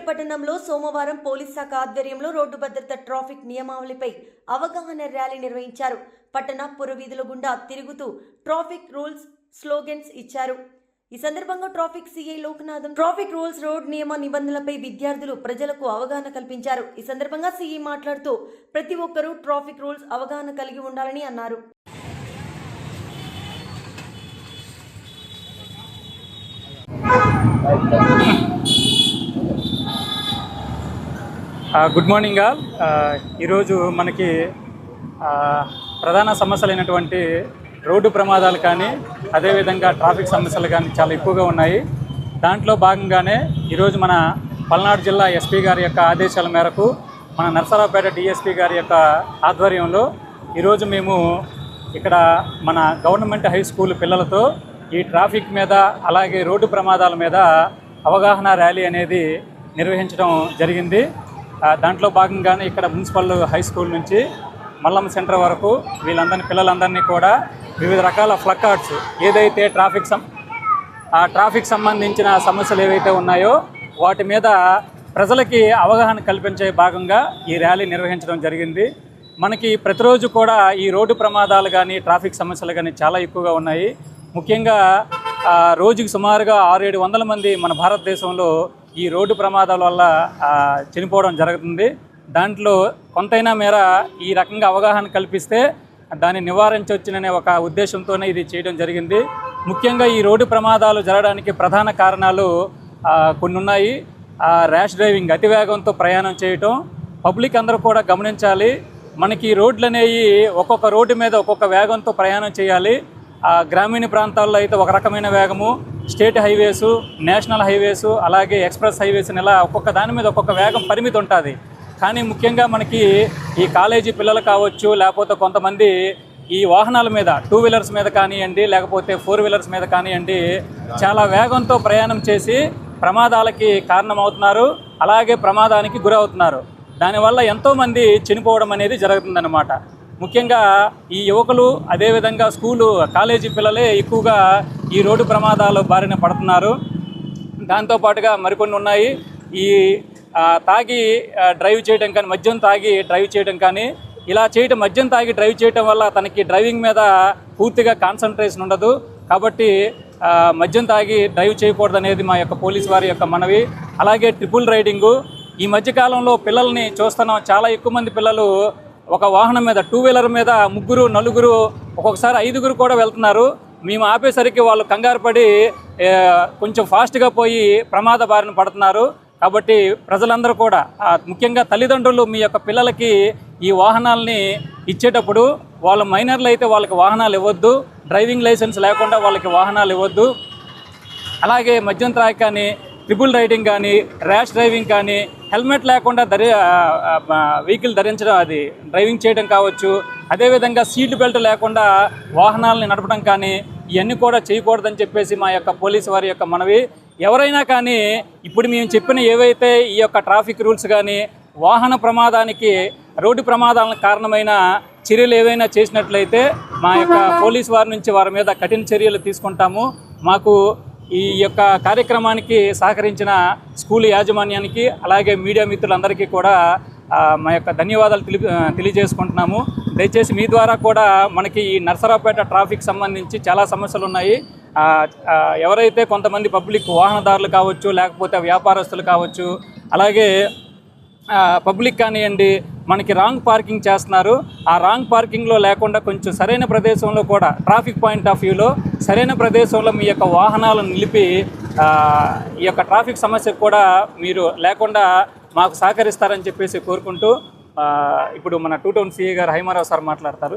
పట్టణంలో సోమవారం పోలీస్ శాఖ ఆధ్వర్యంలో రోడ్డు భద్రత ట్రాఫిక్ నియమావళిపై అవగాహన ర్యాలీ నిర్వహించారు. పట్టణ పురవీధుల గుండా తిరుగుతూ ట్రాఫిక్ రూల్స్ స్లోగన్స్ ఇచ్చారు. ఈ సందర్భంగా traffic CI Lokanathan traffic rules road నియమ నిబంధనలపై విద్యార్థులు ప్రజలకు అవగాహన కల్పించారు. ఈ సందర్భంగా సిఐ మాట్లాడుతూ ప్రతి ఒక్కరూ ట్రాఫిక్ రూల్స్ అవగాహన కలిగి ఉండాలని అన్నారు. Good morning all. ఈరోజు మనకి ప్రధాన సమస్యలైనటువంటి రోడ్డు ప్రమాదాలు కానీ అదేవిధంగా ట్రాఫిక్ సమస్యలు కానీ చాలా ఎక్కువగా ఉన్నాయి. దాంట్లో భాగంగానే ఈరోజు మన పల్నాడు జిల్లా ఎస్పీ గారి యొక్క ఆదేశాల మేరకు మన నరసరావుపేట డిఎస్పీ గారి యొక్క ఆధ్వర్యంలో ఈరోజు మేము ఇక్కడ మన గవర్నమెంట్ హై స్కూల్ పిల్లలతో ఈ ట్రాఫిక్ మీద అలాగే రోడ్డు ప్రమాదాల మీద అవగాహన ర్యాలీ అనేది నిర్వహించడం జరిగింది. దాంట్లో భాగంగానే ఇక్కడ మున్సిపల్ హై స్కూల్ నుంచి మల్లమ్మ సెంటర్ వరకు పిల్లలందరినీ కూడా వివిధ రకాల ప్లకార్డ్స్ ఏదైతే ట్రాఫిక్ సంబంధించిన సమస్యలు ఏవైతే ఉన్నాయో వాటి మీద ప్రజలకి అవగాహన కల్పించే భాగంగా ఈ ర్యాలీ నిర్వహించడం జరిగింది. మనకి ప్రతిరోజు కూడా ఈ రోడ్డు ప్రమాదాలు కానీ ట్రాఫిక్ సమస్యలు కానీ చాలా ఎక్కువగా ఉన్నాయి. ముఖ్యంగా రోజుకి సుమారుగా 600-700 మంది మన భారతదేశంలో ఈ రోడ్డు ప్రమాదాల వల్ల చనిపోవడం జరుగుతుంది. దాంట్లో కొంతైనా మేర ఈ రకంగా అవగాహన కల్పిస్తే దాన్ని నివారించవచ్చుననే ఒక ఉద్దేశంతోనే ఇది చేయడం జరిగింది. ముఖ్యంగా ఈ రోడ్డు ప్రమాదాలు జరగడానికి ప్రధాన కారణాలు కొన్ని ఉన్నాయి. ర్యాష్ డ్రైవింగ్, అతివేగంతో ప్రయాణం చేయటం. పబ్లిక్ అందరూ కూడా గమనించాలి. మనకి రోడ్లు అనేవి ఒక్కొక్క రోడ్డు మీద ఒక్కొక్క వేగంతో ప్రయాణం చేయాలి. గ్రామీణ ప్రాంతాల్లో అయితే ఒక రకమైన వేగము, స్టేట్ హైవేసు, నేషనల్ హైవేసు, అలాగే ఎక్స్ప్రెస్ హైవేస్ ఇలా ఒక్కొక్క దాని మీద ఒక్కొక్క వేగం పరిమితి ఉంటుంది. కానీ ముఖ్యంగా మనకి ఈ కాలేజీ పిల్లలు కావచ్చు, లేకపోతే కొంతమంది ఈ వాహనాల మీద 2 వీలర్స్ మీద కానివ్వండి, లేకపోతే 4 వీలర్స్ మీద కానివ్వండి, చాలా వేగంతో ప్రయాణం చేసి ప్రమాదాలకి కారణమవుతున్నారు, అలాగే ప్రమాదానికి గురవుతున్నారు. దానివల్ల ఎంతోమంది చనిపోవడం అనేది జరుగుతుందన్నమాట. ముఖ్యంగా ఈ యువకులు అదేవిధంగా కాలేజీ పిల్లలే ఎక్కువగా ఈ రోడ్డు ప్రమాదాలు బారిన పడుతున్నారు. దాంతోపాటుగా మరికొన్ని ఉన్నాయి. ఈ తాగి డ్రైవ్ చేయడం కానీ, మద్యం తాగి డ్రైవ్ చేయడం కానీ, ఇలా చేయటం మద్యం తాగి డ్రైవ్ చేయడం వల్ల తనకి డ్రైవింగ్ మీద పూర్తిగా కాన్సన్ట్రేషన్ ఉండదు. కాబట్టి మద్యం తాగి డ్రైవ్ చేయకూడదు అనేది మా యొక్క పోలీసు వారి యొక్క మనవి. అలాగే ట్రిపుల్ రైడింగు. ఈ మధ్యకాలంలో పిల్లల్ని చూస్తున్నాం, చాలా ఎక్కువ మంది పిల్లలు ఒక వాహనం మీద 2 వీలర్ మీద 3, 4, ఒక్కొక్కసారి 5 కూడా వెళ్తున్నారు. మేము ఆపేసరికి వాళ్ళు కంగారు పడి కొంచెం ఫాస్ట్గా పోయి ప్రమాద బారిన పడుతున్నారు. కాబట్టి ప్రజలందరూ కూడా, ముఖ్యంగా తల్లిదండ్రులు మీ యొక్క పిల్లలకి ఈ వాహనాలని ఇచ్చేటప్పుడు వాళ్ళు మైనర్లు అయితే వాళ్ళకి వాహనాలు ఇవ్వద్దు, డ్రైవింగ్ లైసెన్స్ లేకుండా వాళ్ళకి వాహనాలు ఇవ్వద్దు. అలాగే మద్యం త్రాగి కానీ, ట్రిపుల్ రైడింగ్ కానీ, ర్యాష్ డ్రైవింగ్ కానీ, హెల్మెట్ లేకుండా వెహికల్ ధరించడం, అది డ్రైవింగ్ చేయడం కావచ్చు, అదేవిధంగా సీట్ బెల్ట్ లేకుండా వాహనాలని నడపడం కానీ, ఇవన్నీ కూడా చేయకూడదని చెప్పేసి మా యొక్క పోలీసు వారి యొక్క మనవి. ఎవరైనా కానీ ఇప్పుడు మేము చెప్పిన ఏవైతే ఈ యొక్క ట్రాఫిక్ రూల్స్ కానీ వాహన ప్రమాదానికి, రోడ్డు ప్రమాదాలకు కారణమైన చర్యలు ఏవైనా చేసినట్లయితే మా యొక్క పోలీసు వారి నుంచి వారి మీద కఠిన చర్యలు తీసుకుంటాము. మాకు ఈ యొక్క కార్యక్రమానికి సహకరించిన స్కూల్ యాజమాన్యానికి అలాగే మీడియా మిత్రులందరికీ కూడా మా యొక్క ధన్యవాదాలు తెలియజేసుకుంటున్నాము. దయచేసి మీ ద్వారా కూడా మనకి ఈ నరసరావుపేట ట్రాఫిక్ సంబంధించి చాలా సమస్యలు ఉన్నాయి. ఎవరైతే కొంతమంది పబ్లిక్ వాహనదారులు కావచ్చు, లేకపోతే వ్యాపారస్తులు కావచ్చు, అలాగే పబ్లిక్ కానివ్వండి, మనకి రాంగ్ పార్కింగ్ చేస్తున్నారు. ఆ రాంగ్ పార్కింగ్లో లేకుండా కొంచెం సరైన ప్రదేశంలో కూడా, ట్రాఫిక్ పాయింట్ ఆఫ్ వ్యూలో సరైన ప్రదేశంలో మీ యొక్క వాహనాలను నిలిపి ఈ యొక్క ట్రాఫిక్ సమస్యకు కూడా మీరు లేకుండా మాకు సహకరిస్తారని చెప్పేసి కోరుకుంటూ ఇప్పుడు మన 2 టౌన్ సిఐ గారు హైమారావు సార్ మాట్లాడతారు.